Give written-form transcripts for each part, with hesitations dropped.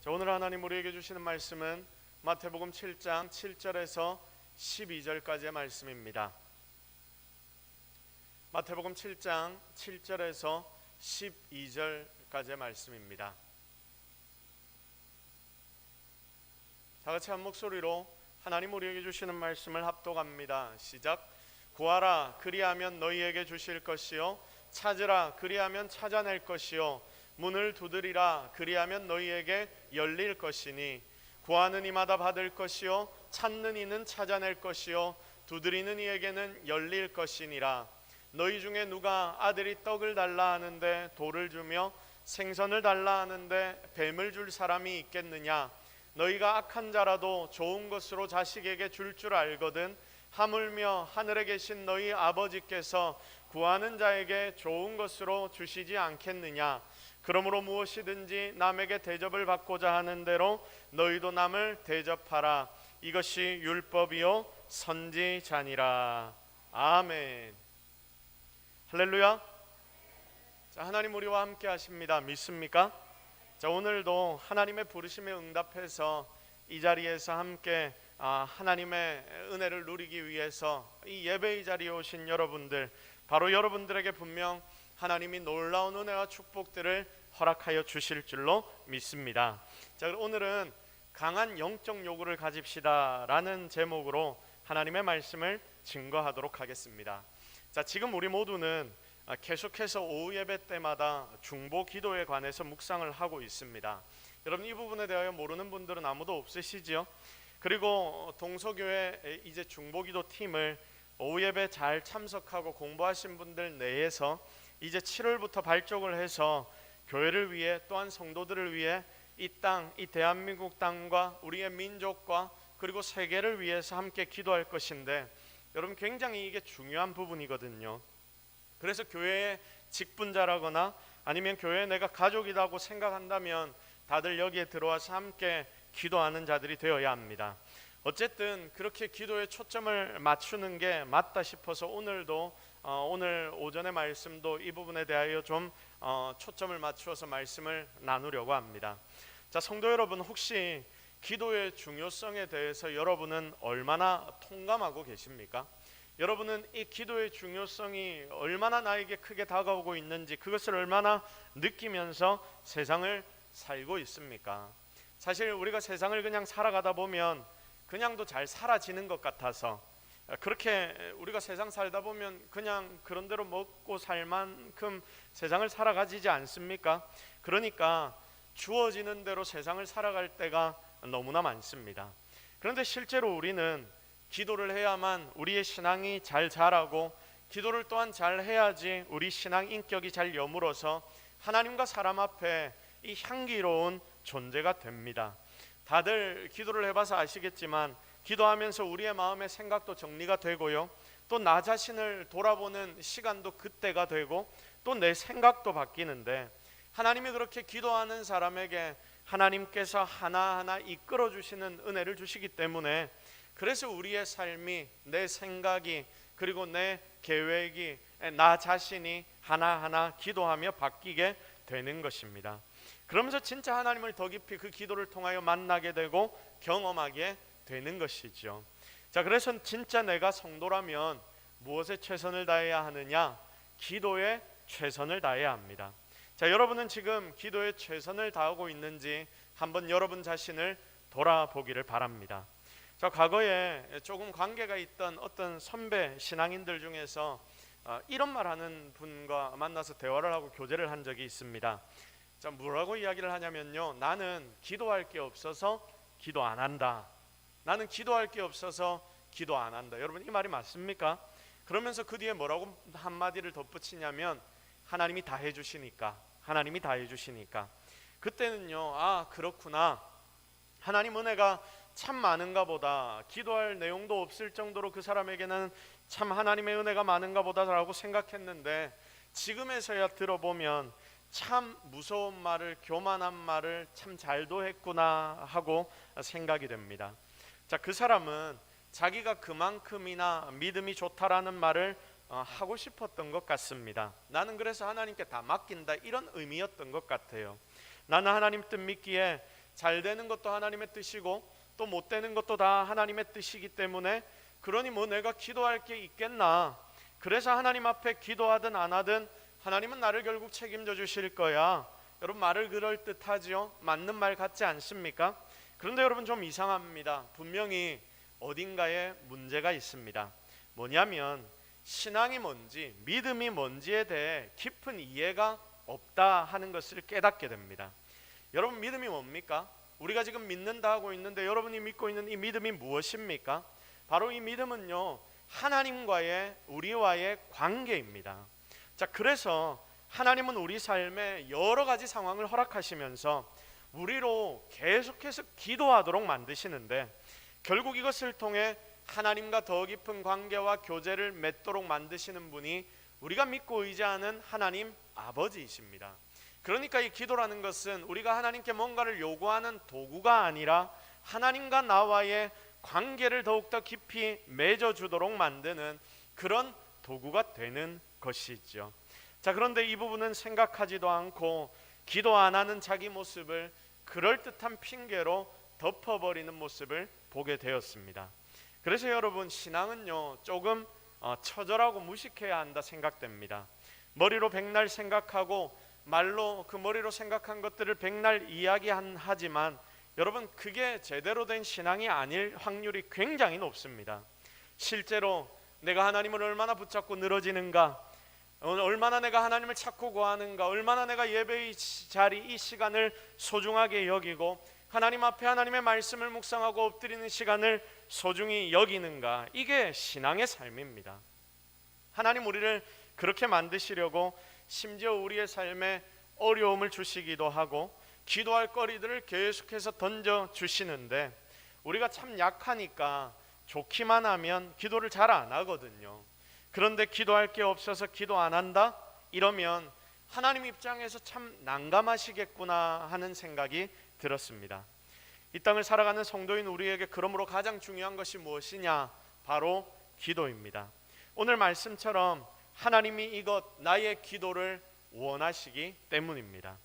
자, 오늘 하나님 우리에게 주시는 말씀은 마태복음 7장 7절에서 12절까지의 말씀입니다. 마태복음 7장 7절에서 12절까지의 말씀입니다. 다 같이 한 목소리로 하나님 우리에게 주시는 말씀을 합독합니다. 시작. 구하라 그리하면 너희에게 주실 것이요 찾으라 그리하면 찾아낼 것이요 문을 두드리라 그리하면 너희에게 열릴 것이니 구하는 이마다 받을 것이요 찾는 이는 찾아낼 것이요 두드리는 이에게는 열릴 것이니라. 너희 중에 누가 아들이 떡을 달라 하는데 돌을 주며 생선을 달라 하는데 뱀을 줄 사람이 있겠느냐. 너희가 악한 자라도 좋은 것으로 자식에게 줄 줄 알거든 하물며 하늘에 계신 너희 아버지께서 구하는 자에게 좋은 것으로 주시지 않겠느냐. 그러므로 무엇이든지 남에게 대접을 받고자 하는 대로 너희도 남을 대접하라. 이것이 율법이요 선지자니라. 아멘. 할렐루야. 자, 하나님 우리와 함께 하십니다. 믿습니까? 자, 오늘도 하나님의 부르심에 응답해서 이 자리에서 함께 하나님의 은혜를 누리기 위해서 이 예배의 자리에 오신 여러분들, 바로 여러분들에게 분명 하나님이 놀라운 은혜와 축복들을 허락하여 주실 줄로 믿습니다. 자, 오늘은 강한 영적 요구를 가집시다 라는 제목으로 하나님의 말씀을 증거하도록 하겠습니다. 자, 지금 우리 모두는 계속해서 오후 예배 때마다 중보 기도에 관해서 묵상을 하고 있습니다. 여러분 이 부분에 대하여 모르는 분들은 아무도 없으시지요? 그리고 동서교회 이제 중보 기도 팀을 오후 예배 잘 참석하고 공부하신 분들 내에서 이제 7월부터 발족을 해서 교회를 위해 또한 성도들을 위해 이 땅, 이 대한민국 땅과 우리의 민족과 그리고 세계를 위해서 함께 기도할 것인데 여러분 굉장히 이게 중요한 부분이거든요. 그래서 교회의 직분자라거나 아니면 교회에 내가 가족이라고 생각한다면 다들 여기에 들어와서 함께 기도하는 자들이 되어야 합니다. 어쨌든 그렇게 기도에 초점을 맞추는 게 맞다 싶어서 오늘도 오늘 오전의 말씀도 이 부분에 대하여 좀 초점을 맞추어서 말씀을 나누려고 합니다. 자, 성도 여러분, 혹시 기도의 중요성에 대해서 여러분은 얼마나 통감하고 계십니까? 여러분은 이 기도의 중요성이 얼마나 나에게 크게 다가오고 있는지 그것을 얼마나 느끼면서 세상을 살고 있습니까? 사실 우리가 세상을 그냥 살아가다 보면 그냥도 잘 살아지는 것 같아서 그렇게 우리가 세상 살다 보면 그냥 그런 대로 먹고 살 만큼 세상을 살아가지지 않습니까? 그러니까 주어지는 대로 세상을 살아갈 때가 너무나 많습니다. 그런데 실제로 우리는 기도를 해야만 우리의 신앙이 잘 자라고 기도를 또한 잘 해야지 우리 신앙 인격이 잘 여물어서 하나님과 사람 앞에 이 향기로운 존재가 됩니다. 다들 기도를 해봐서 아시겠지만 기도하면서 우리의 마음의 생각도 정리가 되고요, 또 나 자신을 돌아보는 시간도 그때가 되고 또 내 생각도 바뀌는데 하나님이 그렇게 기도하는 사람에게 하나님께서 하나하나 이끌어 주시는 은혜를 주시기 때문에 그래서 우리의 삶이, 내 생각이, 그리고 내 계획이, 나 자신이 하나하나 기도하며 바뀌게 되는 것입니다. 그러면서 진짜 하나님을 더 깊이 그 기도를 통하여 만나게 되고 경험하게 되는 것이죠. 자, 그래서 진짜 내가 성도라면 무엇에 최선을 다해야 하느냐? 기도에 최선을 다해야 합니다. 자, 여러분은 지금 기도에 최선을 다하고 있는지 한번 여러분 자신을 돌아보기를 바랍니다. 자, 과거에 조금 관계가 있던 어떤 선배 신앙인들 중에서 이런 말 하는 분과 만나서 대화를 하고 교제를 한 적이 있습니다. 자, 뭐라고 이야기를 하냐면요, 나는 기도할 게 없어서 기도 안 한다. 나는 기도할 게 없어서 기도 안 한다. 여러분 이 말이 맞습니까? 그러면서 그 뒤에 뭐라고 한마디를 덧붙이냐면 하나님이 다 해주시니까, 하나님이 다 해주시니까. 그때는요, 아 그렇구나, 하나님 은혜가 참 많은가 보다, 기도할 내용도 없을 정도로 그 사람에게는 참 하나님의 은혜가 많은가 보다라고 생각했는데 지금에서야 들어보면 참 무서운 말을, 교만한 말을 참 잘도 했구나 하고 생각이 됩니다. 자, 그 사람은 자기가 그만큼이나 믿음이 좋다라는 말을 하고 싶었던 것 같습니다. 나는 그래서 하나님께 다 맡긴다, 이런 의미였던 것 같아요. 나는 하나님 뜻 믿기에 잘 되는 것도 하나님의 뜻이고 또 못 되는 것도 다 하나님의 뜻이기 때문에 그러니 뭐 내가 기도할 게 있겠나. 그래서 하나님 앞에 기도하든 안 하든 하나님은 나를 결국 책임져 주실 거야. 여러분 말을 그럴듯하지요? 맞는 말 같지 않습니까? 그런데 여러분 좀 이상합니다. 분명히 어딘가에 문제가 있습니다. 뭐냐면 신앙이 뭔지 믿음이 뭔지에 대해 깊은 이해가 없다 하는 것을 깨닫게 됩니다. 여러분 믿음이 뭡니까? 우리가 지금 믿는다 하고 있는데 여러분이 믿고 있는 이 믿음이 무엇입니까? 바로 이 믿음은요, 하나님과의 우리와의 관계입니다. 자, 그래서 하나님은 우리 삶에 여러 가지 상황을 허락하시면서 우리로 계속해서 기도하도록 만드시는데 결국 이것을 통해 하나님과 더 깊은 관계와 교제를 맺도록 만드시는 분이 우리가 믿고 의지하는 하나님 아버지이십니다. 그러니까 이 기도라는 것은 우리가 하나님께 뭔가를 요구하는 도구가 아니라 하나님과 나와의 관계를 더욱더 깊이 맺어주도록 만드는 그런 도구가 되는 것이죠. 자, 그런데 이 부분은 생각하지도 않고 기도 안 하는 자기 모습을 그럴듯한 핑계로 덮어버리는 모습을 보게 되었습니다. 그래서 여러분 신앙은요 조금 처절하고 무식해야 한다 생각됩니다. 머리로 백날 생각하고 말로 그 머리로 생각한 것들을 백날 이야기하지만 여러분 그게 제대로 된 신앙이 아닐 확률이 굉장히 높습니다. 실제로 내가 하나님을 얼마나 붙잡고 늘어지는가, 얼마나 내가 하나님을 찾고 구하는가, 얼마나 내가 예배의 자리 이 시간을 소중하게 여기고 하나님 앞에 하나님의 말씀을 묵상하고 엎드리는 시간을 소중히 여기는가, 이게 신앙의 삶입니다. 하나님 우리를 그렇게 만드시려고 심지어 우리의 삶에 어려움을 주시기도 하고 기도할 거리들을 계속해서 던져주시는데 우리가 참 약하니까 좋기만 하면 기도를 잘 안 하거든요. 그런데 기도할 게 없어서 기도 안 한다? 이러면 하나님 입장에서 참 난감하시겠구나 하는 생각이 들었습니다. 이 땅을 살아가는 성도인 우리에게 그러므로 가장 중요한 것이 무엇이냐? 바로 기도입니다. 오늘 말씀처럼 하나님이 이것 나의 기도를 원하시기 때문입니다.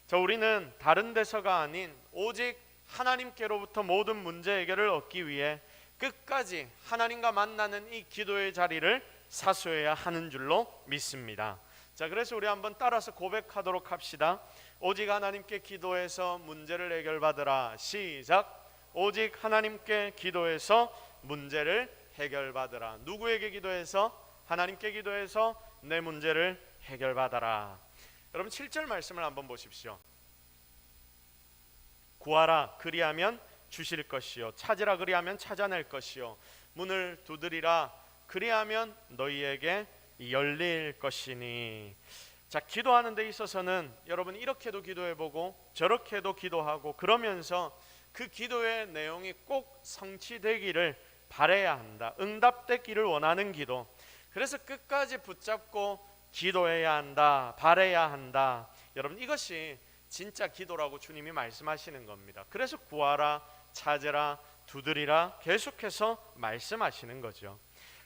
자, 우리는 다른 데서가 아닌 오직 하나님께로부터 모든 문제 해결을 얻기 위해 끝까지 하나님과 만나는 이 기도의 자리를 사수해야 하는 줄로 믿습니다. 자, 그래서 우리 한번 따라서 고백하도록 합시다. 오직 하나님께 기도해서 문제를 해결받으라. 시작. 오직 하나님께 기도해서 문제를 해결받으라. 누구에게 기도해서? 하나님께 기도해서 내 문제를 해결받아라. 여러분 7절 말씀을 한번 보십시오. 구하라 그리하면 주실 것이요 찾으라 그리하면 찾아낼 것이요 문을 두드리라 그리하면 너희에게 열릴 것이니. 자, 기도하는 데 있어서는 여러분 이렇게도 기도해보고 저렇게도 기도하고 그러면서 그 기도의 내용이 꼭 성취되기를 바라야 한다. 응답되기를 원하는 기도. 그래서 끝까지 붙잡고 기도해야 한다. 바라야 한다. 여러분 이것이 진짜 기도라고 주님이 말씀하시는 겁니다. 그래서 구하라, 찾으라, 두드리라 계속해서 말씀하시는 거죠.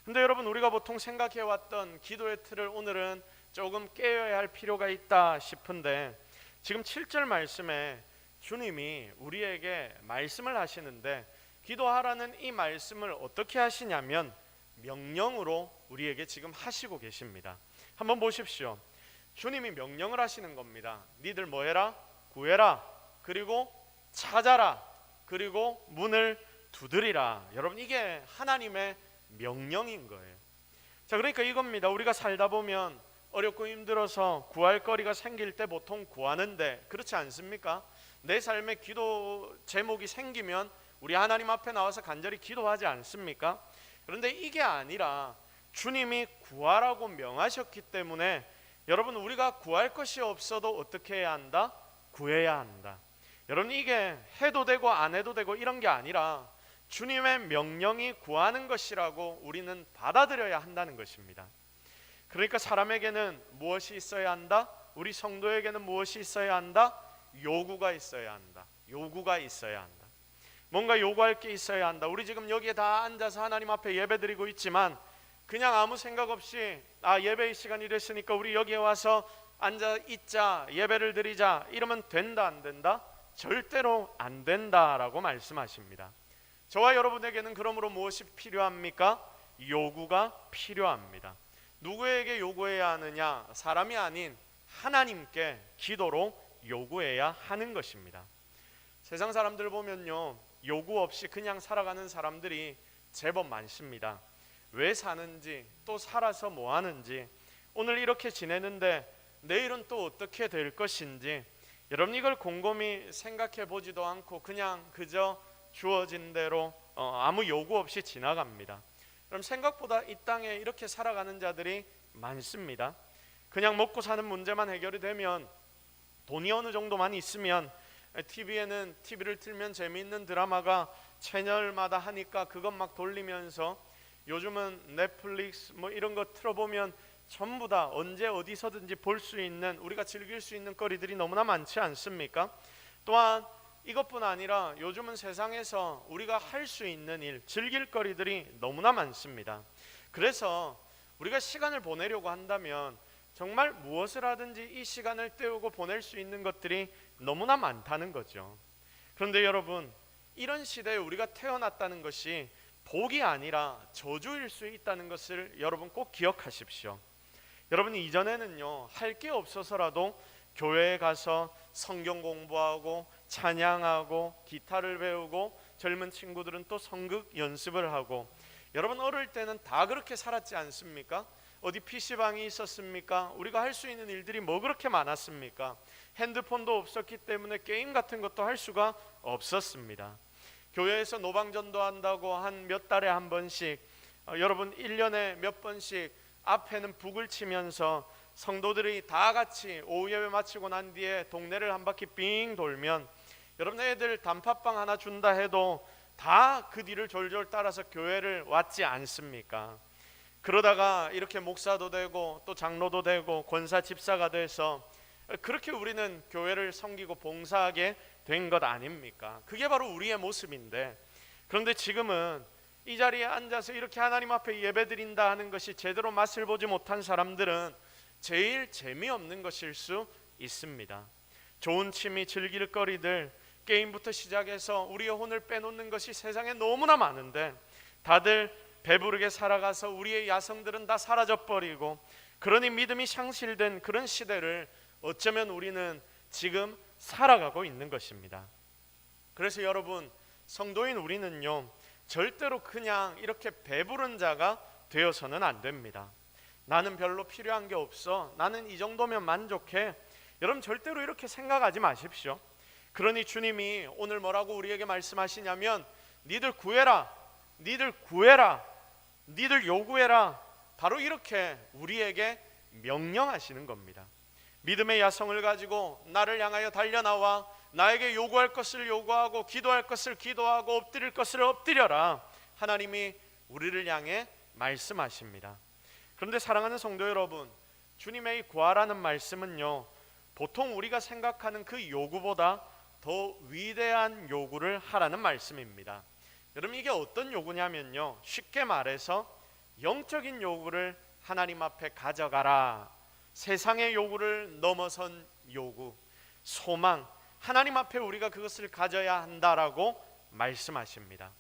근데 여러분 우리가 보통 생각해왔던 기도의 틀을 오늘은 조금 깨어야 할 필요가 있다 싶은데 지금 7절 말씀에 주님이 우리에게 말씀을 하시는데 기도하라는 이 말씀을 어떻게 하시냐면 명령으로 우리에게 지금 하시고 계십니다. 한번 보십시오. 주님이 명령을 하시는 겁니다. 니들 뭐 해라? 구해라. 그리고 찾아라. 그리고 문을 두드리라. 여러분 이게 하나님의 명령인 거예요. 자, 그러니까 이겁니다. 우리가 살다 보면 어렵고 힘들어서 구할 거리가 생길 때 보통 구하는데 그렇지 않습니까? 내 삶에 기도 제목이 생기면 우리 하나님 앞에 나와서 간절히 기도하지 않습니까? 그런데 이게 아니라 주님이 구하라고 명하셨기 때문에 여러분 우리가 구할 것이 없어도 어떻게 해야 한다? 구해야 한다. 여러분 이게 해도 되고 안 해도 되고 이런 게 아니라 주님의 명령이 구하는 것이라고 우리는 받아들여야 한다는 것입니다. 그러니까 사람에게는 무엇이 있어야 한다? 우리 성도에게는 무엇이 있어야 한다? 요구가 있어야 한다. 요구가 있어야 한다. 뭔가 요구할 게 있어야 한다. 우리 지금 여기에 다 앉아서 하나님 앞에 예배드리고 있지만 그냥 아무 생각 없이 예배의 시간이 됐으니까 우리 여기에 와서 앉아 있자, 예배를 드리자 이러면 된다 안 된다? 절대로 안 된다라고 말씀하십니다. 저와 여러분에게는 그러므로 무엇이 필요합니까? 요구가 필요합니다. 누구에게 요구해야 하느냐? 사람이 아닌 하나님께 기도로 요구해야 하는 것입니다. 세상 사람들 보면요, 요구 없이 그냥 살아가는 사람들이 제법 많습니다. 왜 사는지, 또 살아서 뭐 하는지, 오늘 이렇게 지내는데 내일은 또 어떻게 될 것인지, 여러분 이걸 곰곰이 생각해 보지도 않고 그냥 그저 주어진 대로 아무 요구 없이 지나갑니다. 그럼 생각보다 이 땅에 이렇게 살아가는 자들이 많습니다. 그냥 먹고 사는 문제만 해결이 되면, 돈이 어느 정도만 있으면, TV에는 TV를 틀면 재미있는 드라마가 채널마다 하니까 그것 막 돌리면서, 요즘은 넷플릭스 뭐 이런 거 틀어보면 전부 다 언제 어디서든지 볼 수 있는, 우리가 즐길 수 있는 거리들이 너무나 많지 않습니까? 또한 이것뿐 아니라 요즘은 세상에서 우리가 할 수 있는 일, 즐길 거리들이 너무나 많습니다. 그래서 우리가 시간을 보내려고 한다면 정말 무엇을 하든지 이 시간을 때우고 보낼 수 있는 것들이 너무나 많다는 거죠. 그런데 여러분, 이런 시대에 우리가 태어났다는 것이 복이 아니라 저주일 수 있다는 것을 여러분 꼭 기억하십시오. 여러분, 이전에는요, 할 게 없어서라도 교회에 가서 성경 공부하고 찬양하고 기타를 배우고, 젊은 친구들은 또 성극 연습을 하고, 여러분 어릴 때는 다 그렇게 살았지 않습니까? 어디 PC방이 있었습니까? 우리가 할 수 있는 일들이 뭐 그렇게 많았습니까? 핸드폰도 없었기 때문에 게임 같은 것도 할 수가 없었습니다. 교회에서 노방전도 한다고 한 몇 달에 한 번씩, 여러분 1년에 몇 번씩 앞에는 북을 치면서 성도들이 다 같이 오후 예배 마치고 난 뒤에 동네를 한 바퀴 빙 돌면, 여러분 애들 단팥빵 하나 준다 해도 다 그 뒤를 졸졸 따라서 교회를 왔지 않습니까? 그러다가 이렇게 목사도 되고 또 장로도 되고 권사 집사가 돼서 그렇게 우리는 교회를 섬기고 봉사하게 된 것 아닙니까? 그게 바로 우리의 모습인데, 그런데 지금은 이 자리에 앉아서 이렇게 하나님 앞에 예배드린다 하는 것이 제대로 맛을 보지 못한 사람들은 제일 재미없는 것일 수 있습니다. 좋은 취미, 즐길 거리들, 게임부터 시작해서 우리의 혼을 빼놓는 것이 세상에 너무나 많은데, 다들 배부르게 살아가서 우리의 야성들은 다 사라져버리고, 그러니 믿음이 상실된 그런 시대를 어쩌면 우리는 지금 살아가고 있는 것입니다. 그래서 여러분, 성도인 우리는요, 절대로 그냥 이렇게 배부른 자가 되어서는 안 됩니다. 나는 별로 필요한 게 없어, 나는 이 정도면 만족해, 여러분 절대로 이렇게 생각하지 마십시오. 그러니 주님이 오늘 뭐라고 우리에게 말씀하시냐면, 니들 구해라, 니들 구해라, 니들 요구해라, 바로 이렇게 우리에게 명령하시는 겁니다. 믿음의 야성을 가지고 나를 향하여 달려나와 나에게 요구할 것을 요구하고 기도할 것을 기도하고 엎드릴 것을 엎드려라, 하나님이 우리를 향해 말씀하십니다. 그런데 사랑하는 성도 여러분, 주님의 이 구하라는 말씀은요, 보통 우리가 생각하는 그 요구보다 더 위대한 요구를 하라는 말씀입니다. 여러분, 이게 어떤 요구냐면요, 쉽게 말해서 영적인 요구를 하나님 앞에 가져가라, 세상의 요구를 넘어선 요구, 소망, 하나님 앞에 우리가 그것을 가져야 한다라고 말씀하십니다.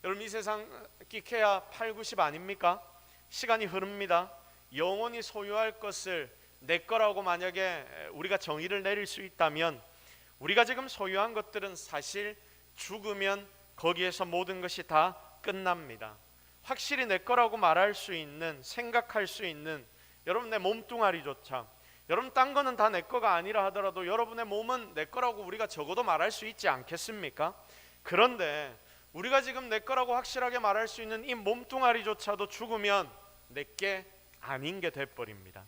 여러분, 이 세상 끼케야 8, 90 아닙니까? 시간이 흐릅니다. 영원히 소유할 것을 내 거라고 만약에 우리가 정의를 내릴 수 있다면, 우리가 지금 소유한 것들은 사실 죽으면 거기에서 모든 것이 다 끝납니다. 확실히 내 거라고 말할 수 있는, 생각할 수 있는, 여러분 내 몸뚱아리조차, 여러분 딴 거는 다 내 거가 아니라 하더라도 여러분의 몸은 내 거라고 우리가 적어도 말할 수 있지 않겠습니까? 그런데 우리가 지금 내 거라고 확실하게 말할 수 있는 이 몸뚱아리조차도 죽으면 내게 아닌 게 돼버립니다.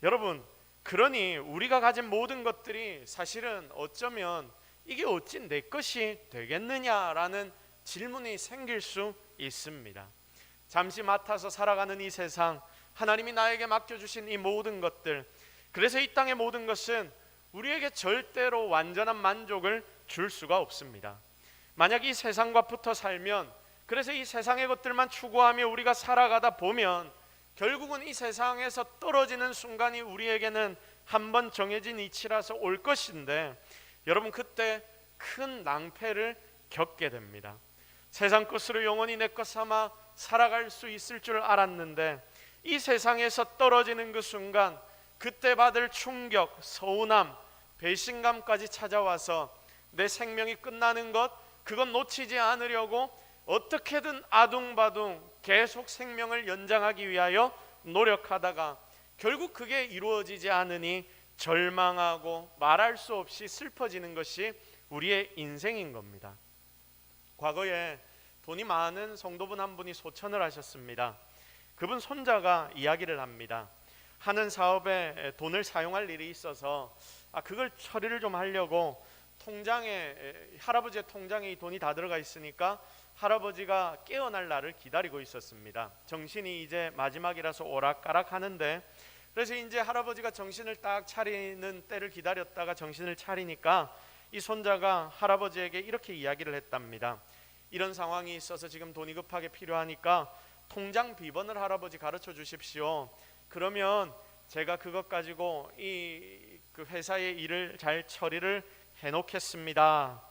여러분, 그러니 우리가 가진 모든 것들이 사실은 어쩌면 이게 어찌 내 것이 되겠느냐라는 질문이 생길 수 있습니다. 잠시 맡아서 살아가는 이 세상, 하나님이 나에게 맡겨주신 이 모든 것들, 그래서 이 땅의 모든 것은 우리에게 절대로 완전한 만족을 줄 수가 없습니다. 만약 이 세상과 붙어 살면, 그래서 이 세상의 것들만 추구하며 우리가 살아가다 보면 결국은 이 세상에서 떨어지는 순간이 우리에게는 한번 정해진 이치라서 올 것인데, 여러분 그때 큰 낭패를 겪게 됩니다. 세상 것으로 영원히 내 것 삼아 살아갈 수 있을 줄 알았는데 이 세상에서 떨어지는 그 순간 그때 받을 충격, 서운함, 배신감까지 찾아와서 내 생명이 끝나는 것, 그건 놓치지 않으려고 어떻게든 아둥바둥 계속 생명을 연장하기 위하여 노력하다가 결국 그게 이루어지지 않으니 절망하고 말할 수 없이 슬퍼지는 것이 우리의 인생인 겁니다. 과거에 돈이 많은 성도분 한 분이 소천을 하셨습니다. 그분 손자가 이야기를 합니다. 하는 사업에 돈을 사용할 일이 있어서 그걸 처리를 좀 하려고 할아버지의 통장에 이 돈이 다 들어가 있으니까 할아버지가 깨어날 날을 기다리고 있었습니다. 정신이 이제 마지막이라서 오락가락 하는데, 그래서 이제 할아버지가 정신을 딱 차리는 때를 기다렸다가 정신을 차리니까 이 손자가 할아버지에게 이렇게 이야기를 했답니다. 이런 상황이 있어서 지금 돈이 급하게 필요하니까 통장 비번을 할아버지 가르쳐 주십시오. 그러면 제가 그것 가지고 그 회사의 일을 잘 처리를 해놓겠습니다.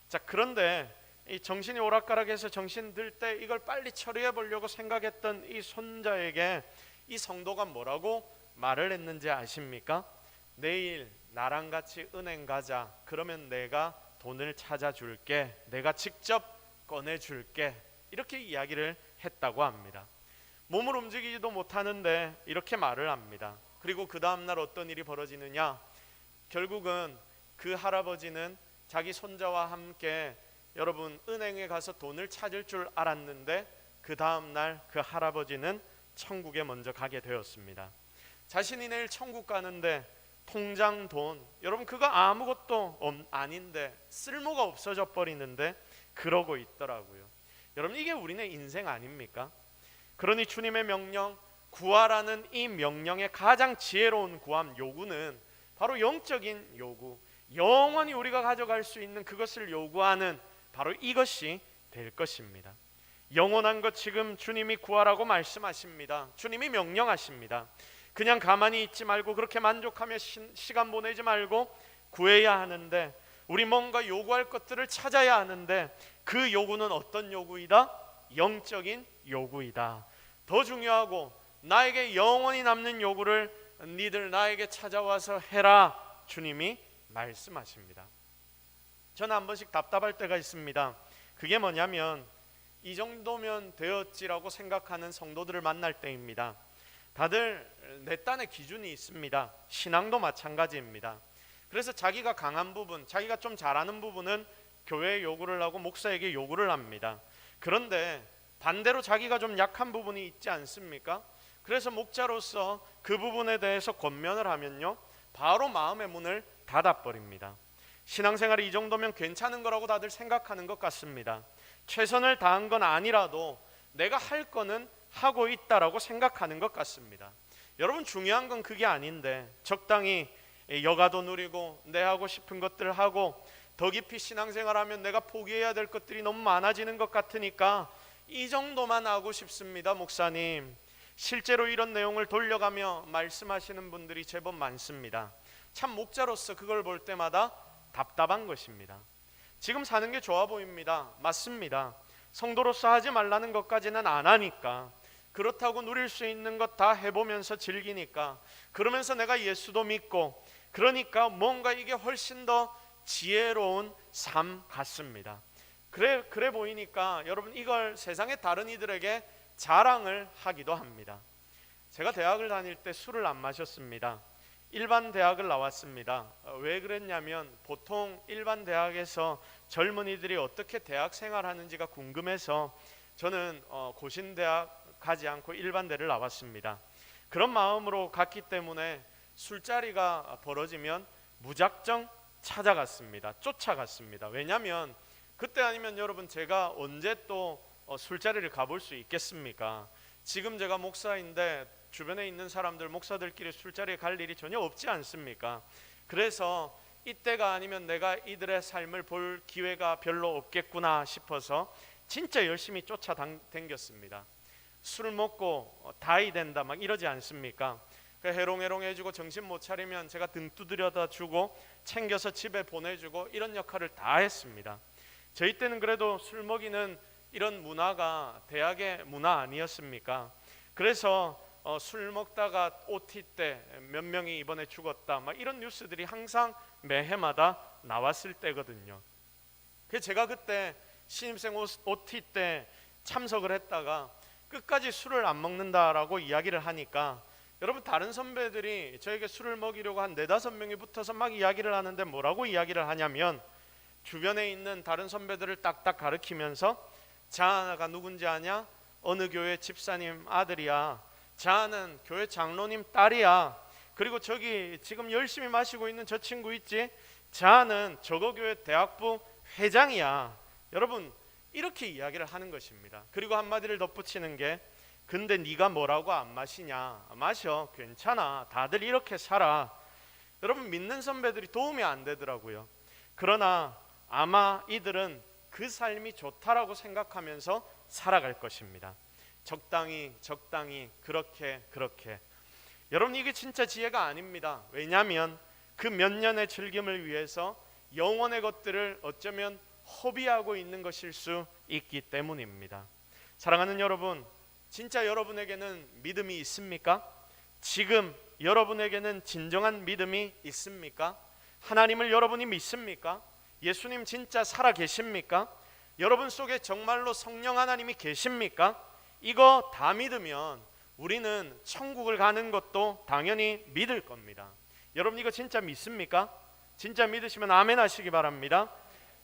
자, 그런데 이 정신이 오락가락해서 정신 들 때 이걸 빨리 처리해 보려고 생각했던 이 손자에게 이 성도가 뭐라고 말을 했는지 아십니까? 내일 나랑 같이 은행 가자. 그러면 내가 돈을 찾아줄게. 내가 직접 꺼내줄게. 이렇게 이야기를 했다고 합니다. 몸을 움직이지도 못하는데 이렇게 말을 합니다. 그리고 그 다음날 어떤 일이 벌어지느냐? 결국은 그 할아버지는 자기 손자와 함께 여러분 은행에 가서 돈을 찾을 줄 알았는데 그 다음날 그 할아버지는 천국에 먼저 가게 되었습니다. 자신이 내일 천국 가는데 통장 돈, 여러분 그거 아무것도 아닌데 쓸모가 없어져 버리는데 그러고 있더라고요. 여러분 이게 우리네 인생 아닙니까? 그러니 주님의 명령, 구하라는 이 명령의 가장 지혜로운 구함, 요구는 바로 영적인 요구, 영원히 우리가 가져갈 수 있는 그것을 요구하는 바로 이것이 될 것입니다. 영원한 것 지금 주님이 구하라고 말씀하십니다. 주님이 명령하십니다. 그냥 가만히 있지 말고 그렇게 만족하며 시간 보내지 말고 구해야 하는데, 우리 뭔가 요구할 것들을 찾아야 하는데 그 요구는 어떤 요구이다? 영적인 요구이다. 더 중요하고 나에게 영원히 남는 요구를 니들 나에게 찾아와서 해라, 주님이 말씀하십니다. 저는 한 번씩 답답할 때가 있습니다. 그게 뭐냐면 이 정도면 되었지라고 생각하는 성도들을 만날 때입니다. 다들 내 딴의 기준이 있습니다. 신앙도 마찬가지입니다. 그래서 자기가 강한 부분, 자기가 좀 잘하는 부분은 교회에 요구를 하고 목사에게 요구를 합니다. 그런데 반대로 자기가 좀 약한 부분이 있지 않습니까? 그래서 목자로서 그 부분에 대해서 권면을 하면요, 바로 마음의 문을 닫아버립니다. 신앙생활이 이 정도면 괜찮은 거라고 다들 생각하는 것 같습니다. 최선을 다한 건 아니라도 내가 할 거는 하고 있다라고 생각하는 것 같습니다. 여러분 중요한 건 그게 아닌데 적당히 여가도 누리고 내 하고 싶은 것들을 하고 더 깊이 신앙생활하면 내가 포기해야 될 것들이 너무 많아지는 것 같으니까 이 정도만 하고 싶습니다, 목사님. 실제로 이런 내용을 돌려가며 말씀하시는 분들이 제법 많습니다. 참 목자로서 그걸 볼 때마다 답답한 것입니다. 지금 사는 게 좋아 보입니다. 맞습니다. 성도로서 하지 말라는 것까지는 안 하니까, 그렇다고 누릴 수 있는 것 다 해보면서 즐기니까, 그러면서 내가 예수도 믿고, 그러니까 뭔가 이게 훨씬 더 지혜로운 삶 같습니다. 그래 보이니까 여러분 이걸 세상의 다른 이들에게 자랑을 하기도 합니다. 제가 대학을 다닐 때 술을 안 마셨습니다. 일반 대학을 나왔습니다. 왜 그랬냐면 보통 일반 대학에서 젊은이들이 어떻게 대학 생활하는지가 궁금해서 저는 고신대학 가지 않고 일반대를 나왔습니다. 그런 마음으로 갔기 때문에 술자리가 벌어지면 무작정 찾아갔습니다. 쫓아갔습니다. 왜냐하면 그때 아니면 여러분 제가 언제 또 술자리를 가볼 수 있겠습니까? 지금 제가 목사인데 주변에 있는 사람들, 목사들끼리 술자리에 갈 일이 전혀 없지 않습니까? 그래서 이때가 아니면 내가 이들의 삶을 볼 기회가 별로 없겠구나 싶어서 진짜 열심히 쫓아다녔습니다. 술 먹고 다이 된다 막 이러지 않습니까? 해롱해롱해지고 정신 못 차리면 제가 등 두드려다 주고 챙겨서 집에 보내주고 이런 역할을 다 했습니다. 저희 때는 그래도 술 먹이는 이런 문화가 대학의 문화 아니었습니까? 그래서 술 먹다가 OT 때 몇 명이 이번에 죽었다 막 이런 뉴스들이 항상 매해마다 나왔을 때거든요. 그래서 제가 그때 신입생 OT 때 참석을 했다가 끝까지 술을 안 먹는다라고 이야기를 하니까 여러분 다른 선배들이 저에게 술을 먹이려고 한 4-5명이 붙어서 막 이야기를 하는데 뭐라고 이야기를 하냐면 주변에 있는 다른 선배들을 딱딱 가리키면서 자아가 누군지 아냐? 어느 교회 집사님 아들이야. 자아는 교회 장로님 딸이야. 그리고 저기 지금 열심히 마시고 있는 저 친구 있지? 자아는 저거 교회 대학부 회장이야. 여러분 이렇게 이야기를 하는 것입니다. 그리고 한마디를 덧붙이는 게 근데 네가 뭐라고 안 마시냐? 마셔. 괜찮아. 다들 이렇게 살아. 여러분 믿는 선배들이 도움이 안 되더라고요. 그러나 아마 이들은 그 삶이 좋다라고 생각하면서 살아갈 것입니다. 적당히 그렇게 여러분 이게 진짜 지혜가 아닙니다. 왜냐하면 그 몇 년의 즐김을 위해서 영원의 것들을 어쩌면 허비하고 있는 것일 수 있기 때문입니다. 사랑하는 여러분, 진짜 여러분에게는 믿음이 있습니까? 지금 여러분에게는 진정한 믿음이 있습니까? 하나님을 여러분이 믿습니까? 예수님 진짜 살아 계십니까? 여러분 속에 정말로 성령 하나님이 계십니까? 이거 다 믿으면 우리는 천국을 가는 것도 당연히 믿을 겁니다. 여러분 이거 진짜 믿습니까? 진짜 믿으시면 아멘 하시기 바랍니다.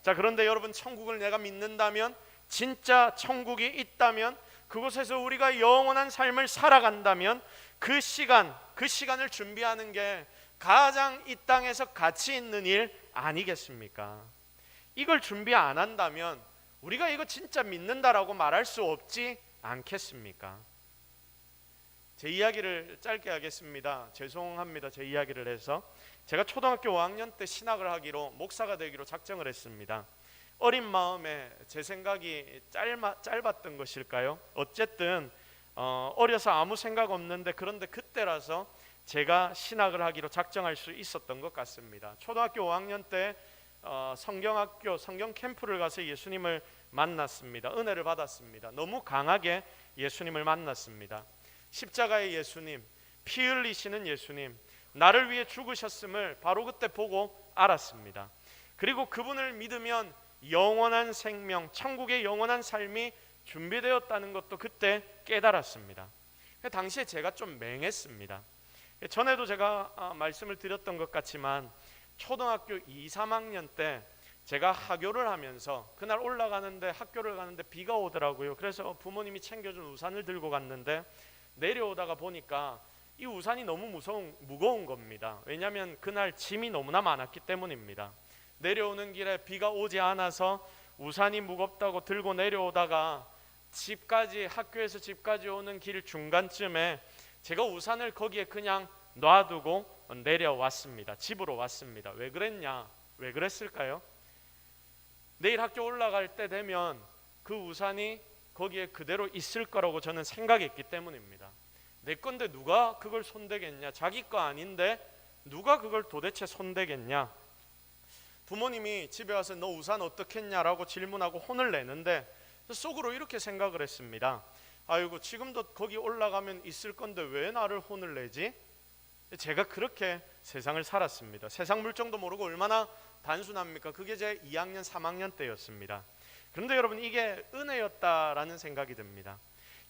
자, 그런데 여러분 천국을 내가 믿는다면, 진짜 천국이 있다면, 그곳에서 우리가 영원한 삶을 살아간다면 그 시간을 준비하는 게 가장 이 땅에서 가치 있는 일 아니겠습니까? 이걸 준비 안 한다면 우리가 이거 진짜 믿는다라고 말할 수 없지 않겠습니까? 제 이야기를 짧게 하겠습니다. 죄송합니다. 제 이야기를 해서. 제가 초등학교 5학년 때 신학을 하기로, 목사가 되기로 작정을 했습니다. 어린 마음에 제 생각이 짧았던 것일까요? 어쨌든 어려서 아무 생각 없는데, 그런데 그때라서 제가 신학을 하기로 작정할 수 있었던 것 같습니다. 초등학교 5학년 때 성경학교 성경 캠프를 가서 예수님을 만났습니다. 은혜를 받았습니다. 너무 강하게 예수님을 만났습니다. 십자가의 예수님, 피 흘리시는 예수님, 나를 위해 죽으셨음을 바로 그때 보고 알았습니다. 그리고 그분을 믿으면 영원한 생명, 천국의 영원한 삶이 준비되었다는 것도 그때 깨달았습니다. 당시에 제가 좀 맹했습니다. 전에도 제가 말씀을 드렸던 것 같지만 초등학교 2, 3학년 때 제가 하교를 하면서 그날 올라가는데, 학교를 가는데 비가 오더라고요. 그래서 부모님이 챙겨준 우산을 들고 갔는데 내려오다가 보니까 이 우산이 너무 무거운 겁니다. 왜냐하면 그날 짐이 너무나 많았기 때문입니다. 내려오는 길에 비가 오지 않아서 우산이 무겁다고 들고 내려오다가 학교에서 집까지 오는 길 중간쯤에 제가 우산을 거기에 그냥 놔두고 내려왔습니다. 집으로 왔습니다. 왜 그랬냐? 왜 그랬을까요? 내일 학교 올라갈 때 되면 그 우산이 거기에 그대로 있을 거라고 저는 생각했기 때문입니다. 내 건데 누가 그걸 손대겠냐? 자기 거 아닌데 누가 그걸 도대체 손대겠냐? 부모님이 집에 와서 너 우산 어떻겠냐라고 질문하고 혼을 내는데 속으로 이렇게 생각을 했습니다. 아이고, 지금도 거기 올라가면 있을 건데 왜 나를 혼을 내지? 제가 그렇게 세상을 살았습니다. 세상 물정도 모르고 얼마나 단순합니까? 그게 제 2학년 3학년 때였습니다. 그런데 여러분, 이게 은혜였다라는 생각이 듭니다.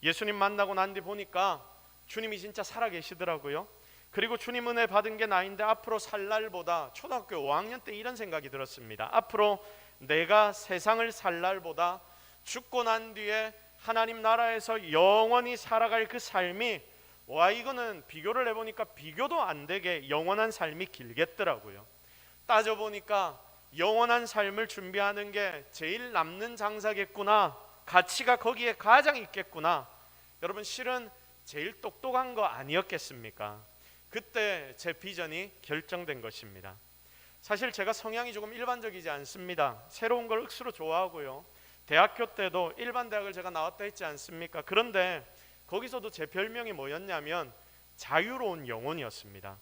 예수님 만나고 난 뒤 보니까 주님이 진짜 살아계시더라고요. 그리고 주님 은혜 받은 게 나인데 앞으로 살 날보다, 초등학교 5학년 때 이런 생각이 들었습니다. 앞으로 내가 세상을 살 날보다 죽고 난 뒤에 하나님 나라에서 영원히 살아갈 그 삶이, 와, 이거는 비교를 해보니까 비교도 안 되게 영원한 삶이 길겠더라고요. 따져보니까 영원한 삶을 준비하는 게 제일 남는 장사겠구나, 가치가 거기에 가장 있겠구나. 여러분, 실은 제일 똑똑한 거 아니었겠습니까? 그때 제 비전이 결정된 것입니다. 사실 제가 성향이 조금 일반적이지 않습니다. 새로운 걸 억수로 좋아하고요. 대학교 때도 일반 대학을 제가 나왔다 했지 않습니까? 그런데 거기서도 제 별명이 뭐였냐면 자유로운 영혼이었습니다.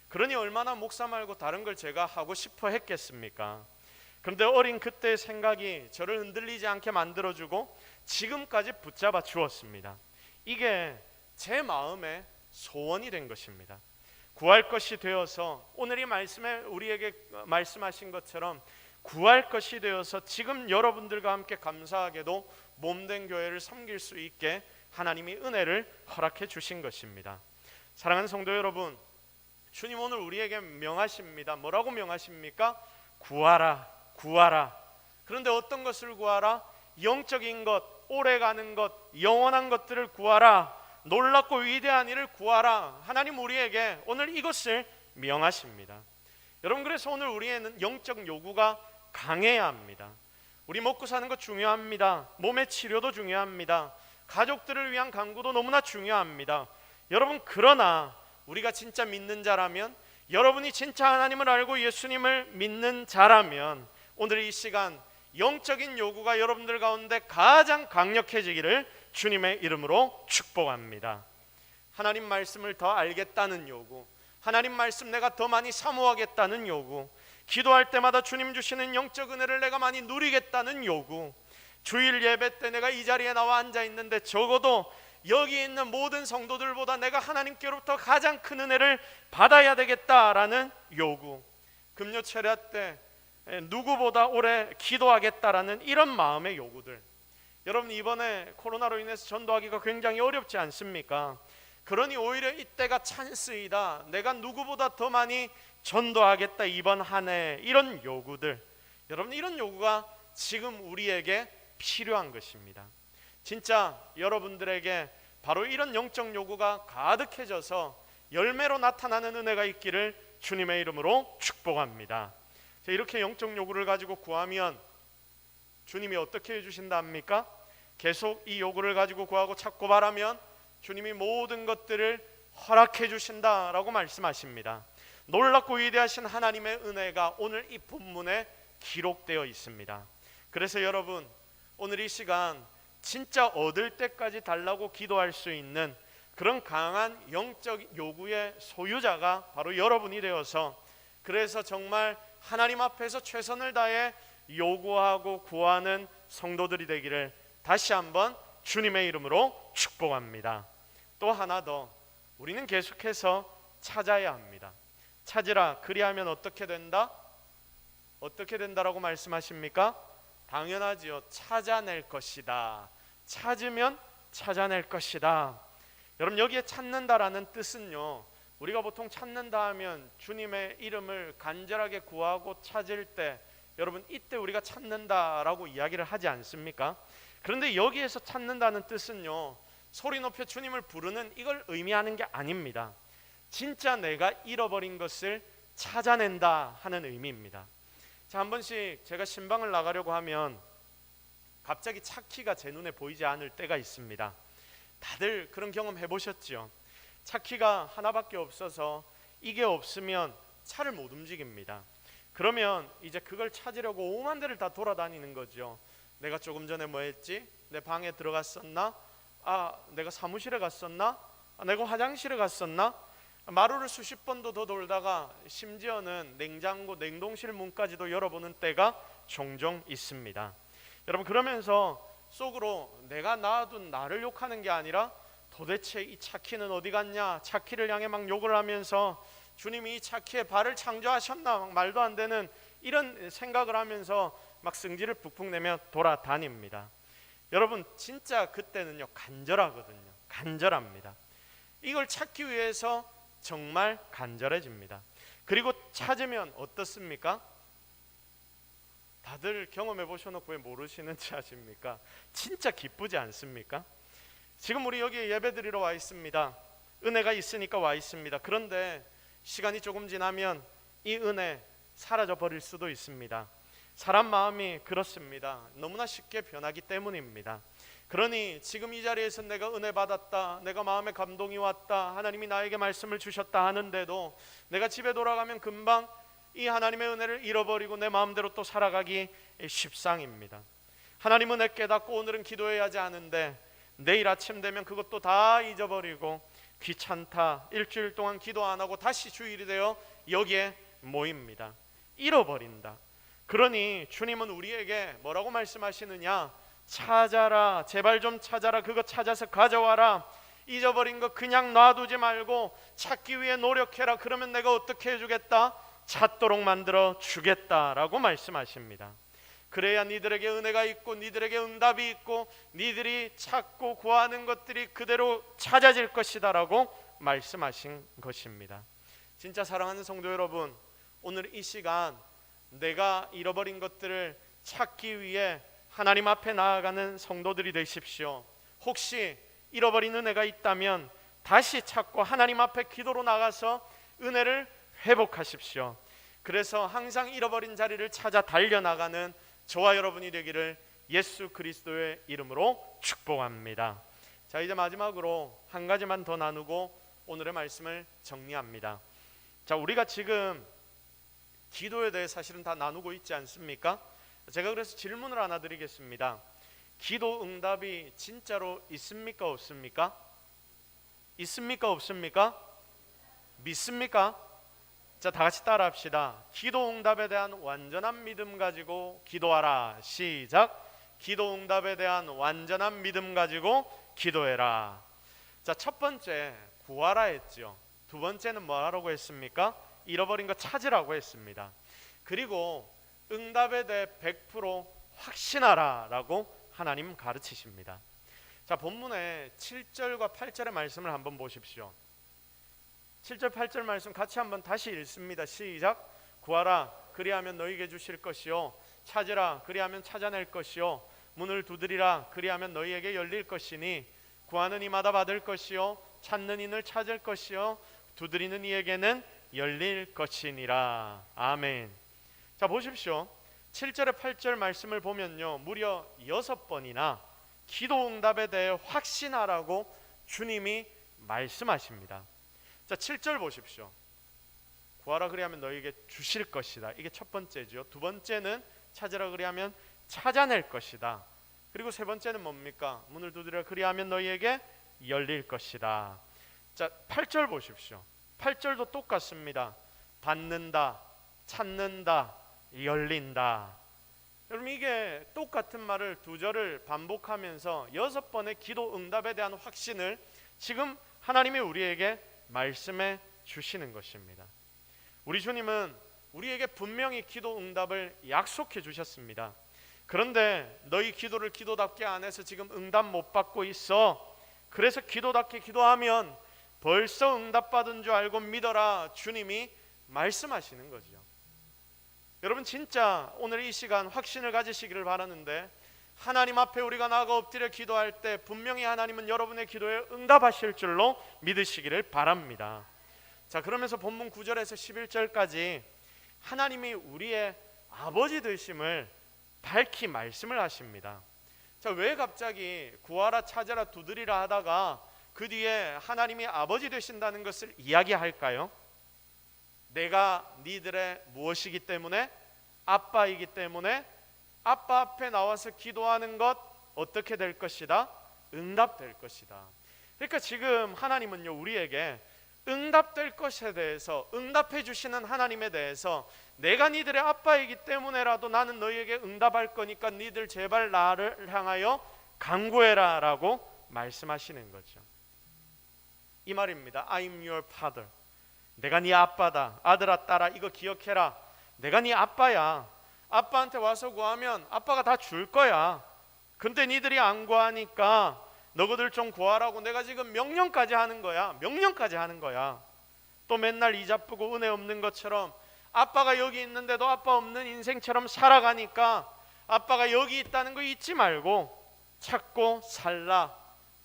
그러니 얼마나 목사 말고 다른 걸 제가 하고 싶어 했겠습니까? 그런데 어린 그때의 생각이 저를 흔들리지 않게 만들어주고 지금까지 붙잡아 주었습니다. 이게 제 마음의 소원이 된 것입니다. 구할 것이 되어서 오늘 이 말씀에 우리에게 말씀하신 것처럼 구할 것이 되어서 지금 여러분들과 함께 감사하게도 몸된 교회를 섬길 수 있게 하나님이 은혜를 허락해 주신 것입니다. 사랑하는 성도 여러분, 주님 오늘 우리에게 명하십니다. 뭐라고 명하십니까? 구하라, 구하라. 그런데 어떤 것을 구하라? 영적인 것, 오래가는 것, 영원한 것들을 구하라. 놀랍고 위대한 일을 구하라. 하나님 우리에게 오늘 이것을 명하십니다. 여러분, 그래서 오늘 우리에는 영적 요구가 강해야 합니다. 우리 먹고 사는 것 중요합니다. 몸의 치료도 중요합니다. 가족들을 위한 간구도 너무나 중요합니다. 여러분, 그러나 우리가 진짜 믿는 자라면, 여러분이 진짜 하나님을 알고 예수님을 믿는 자라면 오늘 이 시간 영적인 요구가 여러분들 가운데 가장 강력해지기를 주님의 이름으로 축복합니다. 하나님 말씀을 더 알겠다는 요구, 하나님 말씀 내가 더 많이 사모하겠다는 요구, 기도할 때마다 주님 주시는 영적 은혜를 내가 많이 누리겠다는 요구, 주일 예배 때 내가 이 자리에 나와 앉아 있는데 적어도 여기 있는 모든 성도들보다 내가 하나님께로부터 가장 큰 은혜를 받아야 되겠다라는 요구, 금요 철야 때 누구보다 오래 기도하겠다라는 이런 마음의 요구들. 여러분, 이번에 코로나로 인해서 전도하기가 굉장히 어렵지 않습니까? 그러니 오히려 이때가 찬스이다. 내가 누구보다 더 많이 전도하겠다 이번 한 해. 이런 요구들, 여러분, 이런 요구가 지금 우리에게 필요한 것입니다. 진짜 여러분들에게 바로 이런 영적 요구가 가득해져서 열매로 나타나는 은혜가 있기를 주님의 이름으로 축복합니다. 이렇게 영적 요구를 가지고 구하면 주님이 어떻게 해주신다 합니까? 계속 이 요구를 가지고 구하고 찾고 바라면 주님이 모든 것들을 허락해 주신다라고 말씀하십니다. 놀랍고 위대하신 하나님의 은혜가 오늘 이 본문에 기록되어 있습니다. 그래서 여러분, 오늘 이 시간 진짜 얻을 때까지 달라고 기도할 수 있는 그런 강한 영적 요구의 소유자가 바로 여러분이 되어서, 그래서 정말 하나님 앞에서 최선을 다해 요구하고 구하는 성도들이 되기를 다시 한번 주님의 이름으로 축복합니다. 또 하나 더, 우리는 계속해서 찾아야 합니다. 찾으라, 그리하면 어떻게 된다? 어떻게 된다라고 말씀하십니까? 당연하지요. 찾아낼 것이다. 찾으면 찾아낼 것이다. 여러분, 여기에 찾는다라는 뜻은요, 우리가 보통 찾는다 하면 주님의 이름을 간절하게 구하고 찾을 때, 여러분, 이때 우리가 찾는다라고 이야기를 하지 않습니까? 그런데 여기에서 찾는다는 뜻은요, 소리 높여 주님을 부르는 이걸 의미하는 게 아닙니다. 진짜 내가 잃어버린 것을 찾아낸다 하는 의미입니다. 자, 한 번씩 제가 신방을 나가려고 하면 갑자기 차 키가 제 눈에 보이지 않을 때가 있습니다. 다들 그런 경험 해보셨죠? 차 키가 하나밖에 없어서 이게 없으면 차를 못 움직입니다. 그러면 이제 그걸 찾으려고 오만 대를 다 돌아다니는 거죠. 내가 조금 전에 뭐 했지? 내 방에 들어갔었나? 내가 사무실에 갔었나? 내가 화장실에 갔었나? 마루를 수십 번도 더 돌다가 심지어는 냉장고, 냉동실 문까지도 열어보는 때가 종종 있습니다. 여러분, 그러면서 속으로 내가 놔둔 나를 욕하는 게 아니라 도대체 이 차키는 어디 갔냐, 차키를 향해 막 욕을 하면서 주님이 이 차키에 발을 창조하셨나, 막 말도 안 되는 이런 생각을 하면서 막 승질을 푹푹 내며 돌아다닙니다. 여러분, 진짜 그때는요 간절하거든요. 간절합니다. 이걸 찾기 위해서 정말 간절해집니다. 그리고 찾으면 어떻습니까? 다들 경험해 보셔놓고 왜 모르시는지 아십니까? 진짜 기쁘지 않습니까? 지금 우리 여기 예배드리러 와 있습니다. 은혜가 있으니까 와 있습니다. 그런데 시간이 조금 지나면 이 은혜 사라져 버릴 수도 있습니다. 사람 마음이 그렇습니다. 너무나 쉽게 변하기 때문입니다. 그러니 지금 이 자리에서 내가 은혜 받았다, 내가 마음에 감동이 왔다, 하나님이 나에게 말씀을 주셨다 하는데도 내가 집에 돌아가면 금방 이 하나님의 은혜를 잃어버리고 내 마음대로 또 살아가기 십상입니다. 하나님 은혜 깨닫고 오늘은 기도해야지 하는데 내일 아침 되면 그것도 다 잊어버리고 귀찮다, 일주일 동안 기도 안 하고 다시 주일이 되어 여기에 모입니다. 잃어버린다. 그러니 주님은 우리에게 뭐라고 말씀하시느냐? 찾아라, 제발 좀 찾아라. 그거 찾아서 가져와라. 잊어버린 거 그냥 놔두지 말고 찾기 위해 노력해라. 그러면 내가 어떻게 해주겠다? 찾도록 만들어 주겠다라고 말씀하십니다. 그래야 니들에게 은혜가 있고 니들에게 응답이 있고 니들이 찾고 구하는 것들이 그대로 찾아질 것이다 라고 말씀하신 것입니다. 진짜 사랑하는 성도 여러분, 오늘 이 시간 내가 잃어버린 것들을 찾기 위해 하나님 앞에 나아가는 성도들이 되십시오. 혹시 잃어버린 은혜가 있다면 다시 찾고 하나님 앞에 기도로 나가서 은혜를 회복하십시오. 그래서 항상 잃어버린 자리를 찾아 달려나가는 저와 여러분이 되기를 예수 그리스도의 이름으로 축복합니다. 자, 이제 마지막으로 한 가지만 더 나누고 오늘의 말씀을 정리합니다. 자, 우리가 지금 기도에 대해 사실은 다 나누고 있지 않습니까? 제가 그래서 질문을 하나 드리겠습니다. 기도 응답이 진짜로 있습니까? 없습니까? 있습니까? 없습니까? 믿습니까? 자, 다 같이 따라 합시다. 기도 응답에 대한 완전한 믿음 가지고 기도하라. 시작. 기도 응답에 대한 완전한 믿음 가지고 기도해라. 자, 첫 번째 구하라 했죠. 두 번째는 뭐 하라고 했습니까? 잃어버린 거 찾으라고 했습니다. 그리고 응답에 대해 100% 확신하라 라고 하나님 가르치십니다. 자, 본문의 7절과 8절의 말씀을 한번 보십시오. 7절 8절 말씀 같이 한번 다시 읽습니다. 시작. 구하라 그리하면 너희에게 주실 것이요 찾으라 그리하면 찾아낼 것이요 문을 두드리라 그리하면 너희에게 열릴 것이니 구하는 이마다 받을 것이요 찾는 이를 찾을 것이요 두드리는 이에게는 열릴 것이니라. 아멘. 자, 보십시오. 7절에 8절 말씀을 보면요, 무려 6번이나 기도 응답에 대해 확신하라고 주님이 말씀하십니다. 자, 7절 보십시오. 구하라 그리하면 너희에게 주실 것이다. 이게 첫 번째죠. 두 번째는 찾으라 그리하면 찾아낼 것이다. 그리고 세 번째는 뭡니까? 문을 두드리라 그리하면 너희에게 열릴 것이다. 자, 8절 보십시오. 8절도 똑같습니다. 받는다, 찾는다, 열린다. 여러분, 이게 똑같은 말을 두 절을 반복하면서 6번의 기도 응답에 대한 확신을 지금 하나님이 우리에게 말씀해 주시는 것입니다. 우리 주님은 우리에게 분명히 기도 응답을 약속해 주셨습니다. 그런데 너희 기도를 기도답게 안 해서 지금 응답 못 받고 있어. 그래서 기도답게 기도하면 벌써 응답받은 줄 알고 믿어라. 주님이 말씀하시는 거죠. 여러분, 진짜 오늘 이 시간 확신을 가지시기를 바라는데, 하나님 앞에 우리가 나아가 엎드려 기도할 때 분명히 하나님은 여러분의 기도에 응답하실 줄로 믿으시기를 바랍니다. 자, 그러면서 본문 9절에서 11절까지 하나님이 우리의 아버지 되심을 밝히 말씀을 하십니다. 자, 왜 갑자기 구하라 찾아라 두드리라 하다가 그 뒤에 하나님이 아버지 되신다는 것을 이야기할까요? 내가 니들의 무엇이기 때문에? 아빠이기 때문에 아빠 앞에 나와서 기도하는 것 어떻게 될 것이다? 응답될 것이다. 그러니까 지금 하나님은요, 우리에게 응답될 것에 대해서, 응답해 주시는 하나님에 대해서, 내가 니들의 아빠이기 때문에라도 나는 너희에게 응답할 거니까 니들 제발 나를 향하여 간구해라 라고 말씀하시는 거죠. 이 말입니다. I'm your father. 내가 네 아빠다. 아들아 딸아, 이거 기억해라. 내가 네 아빠야. 아빠한테 와서 구하면 아빠가 다 줄 거야. 근데 니들이 안 구하니까 너희들 좀 구하라고 내가 지금 명령까지 하는 거야. 명령까지 하는 거야. 또 맨날 이자쁘고 은혜 없는 것처럼 아빠가 여기 있는데도 아빠 없는 인생처럼 살아가니까 아빠가 여기 있다는 거 잊지 말고 찾고 살라.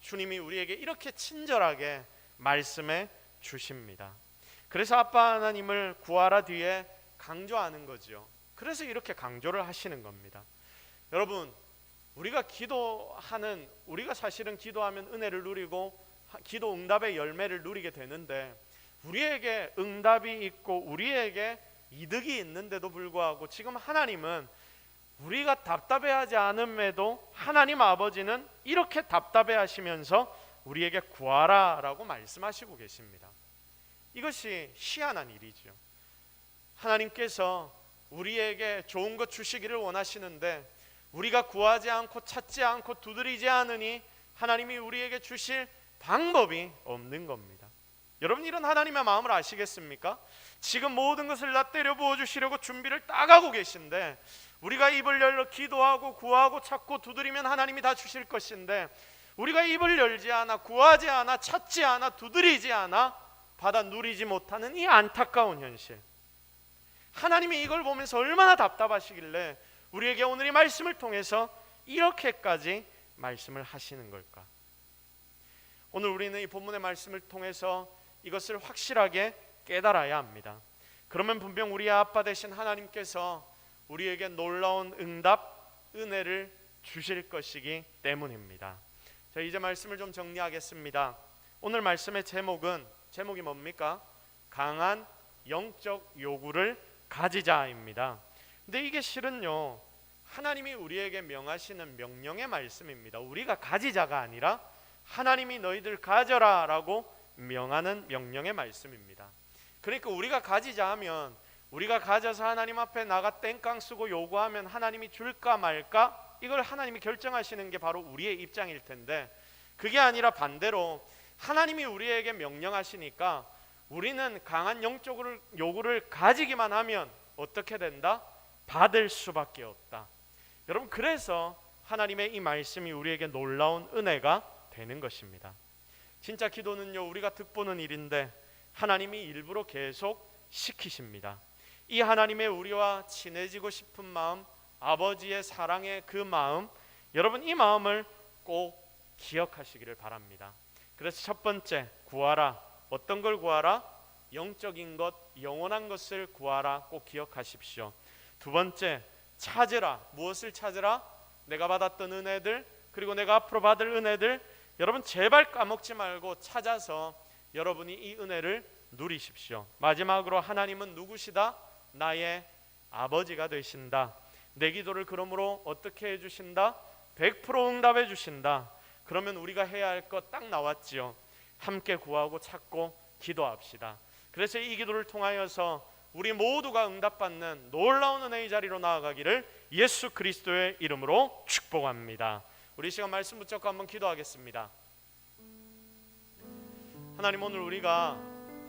주님이 우리에게 이렇게 친절하게 말씀해 주십니다. 그래서 아빠 하나님을 구하라 뒤에 강조하는 거죠. 그래서 이렇게 강조를 하시는 겁니다. 여러분, 우리가 기도하는, 우리가 사실은 기도하면 은혜를 누리고 기도 응답의 열매를 누리게 되는데, 우리에게 응답이 있고 우리에게 이득이 있는데도 불구하고 지금 하나님은 우리가 답답해하지 않음에도 하나님 아버지는 이렇게 답답해하시면서 우리에게 구하라 라고 말씀하시고 계십니다. 이것이 희한한 일이죠. 하나님께서 우리에게 좋은 것 주시기를 원하시는데 우리가 구하지 않고 찾지 않고 두드리지 않으니 하나님이 우리에게 주실 방법이 없는 겁니다. 여러분, 이런 하나님의 마음을 아시겠습니까? 지금 모든 것을 다 때려 부어 주시려고 준비를 딱 하고 계신데 우리가 입을 열어 기도하고 구하고 찾고 두드리면 하나님이 다 주실 것인데 우리가 입을 열지 않아 구하지 않아 찾지 않아 두드리지 않아 받아 누리지 못하는 이 안타까운 현실, 하나님이 이걸 보면서 얼마나 답답하시길래 우리에게 오늘 이 말씀을 통해서 이렇게까지 말씀을 하시는 걸까? 오늘 우리는 이 본문의 말씀을 통해서 이것을 확실하게 깨달아야 합니다. 그러면 분명 우리의 아빠 되신 하나님께서 우리에게 놀라운 응답, 은혜를 주실 것이기 때문입니다. 자, 이제 말씀을 좀 정리하겠습니다. 오늘 말씀의 제목이 뭡니까? 강한 영적 요구를 가지자입니다. 근데 이게 실은요, 하나님이 우리에게 명하시는 명령의 말씀입니다. 우리가 가지자가 아니라 하나님이 너희들 가져라 라고 명하는 명령의 말씀입니다. 그러니까 우리가 가지자 하면 우리가 가져서 하나님 앞에 나가 땡깡 쓰고 요구하면 하나님이 줄까 말까, 이걸 하나님이 결정하시는 게 바로 우리의 입장일 텐데, 그게 아니라 반대로 하나님이 우리에게 명령하시니까 우리는 강한 영적 요구를 가지기만 하면 어떻게 된다? 받을 수밖에 없다. 여러분, 그래서 하나님의 이 말씀이 우리에게 놀라운 은혜가 되는 것입니다. 진짜 기도는요, 우리가 득보는 일인데 하나님이 일부러 계속 시키십니다. 이 하나님의 우리와 친해지고 싶은 마음, 아버지의 사랑의 그 마음, 여러분 이 마음을 꼭 기억하시기를 바랍니다. 그래서 첫 번째, 구하라. 어떤 걸 구하라? 영적인 것, 영원한 것을 구하라. 꼭 기억하십시오. 두 번째, 찾으라. 무엇을 찾으라? 내가 받았던 은혜들, 그리고 내가 앞으로 받을 은혜들, 여러분 제발 까먹지 말고 찾아서 여러분이 이 은혜를 누리십시오. 마지막으로, 하나님은 누구시다? 나의 아버지가 되신다. 내 기도를 그러므로 어떻게 해주신다? 100% 응답해 주신다. 그러면 우리가 해야 할 것 딱 나왔지요. 함께 구하고 찾고 기도합시다. 그래서 이 기도를 통하여서 우리 모두가 응답받는 놀라운 은혜의 자리로 나아가기를 예수 그리스도의 이름으로 축복합니다. 우리 시간 말씀 붙잡고 한번 기도하겠습니다. 하나님, 오늘 우리가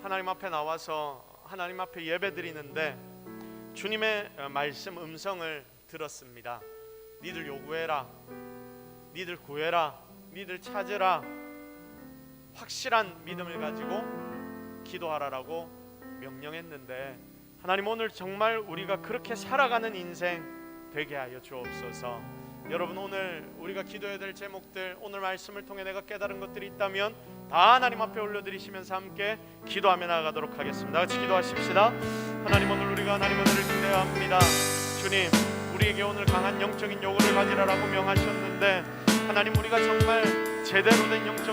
하나님 앞에 나와서 하나님 앞에 예배 드리는데 주님의 말씀 음성을 들었습니다. 니들 요구해라, 니들 구해라, 니들 찾으라, 확실한 믿음을 가지고 기도하라라고 명령했는데, 하나님 오늘 정말 우리가 그렇게 살아가는 인생 되게 하여 주옵소서. 여러분, 오늘 우리가 기도해야 될 제목들, 오늘 말씀을 통해 내가 깨달은 것들이 있다면 다 하나님 앞에 올려드리시면서 함께 기도하며 나아가도록 하겠습니다. 같이 기도하십시다. 하나님, 오늘 우리가 하나님 은혜를 기대해야 합니다. 주님, 우리에게 오늘 강한 영적인 요구를 가지라라고 명하셨는데 하나님, 우리가 정말 제대로 된 영적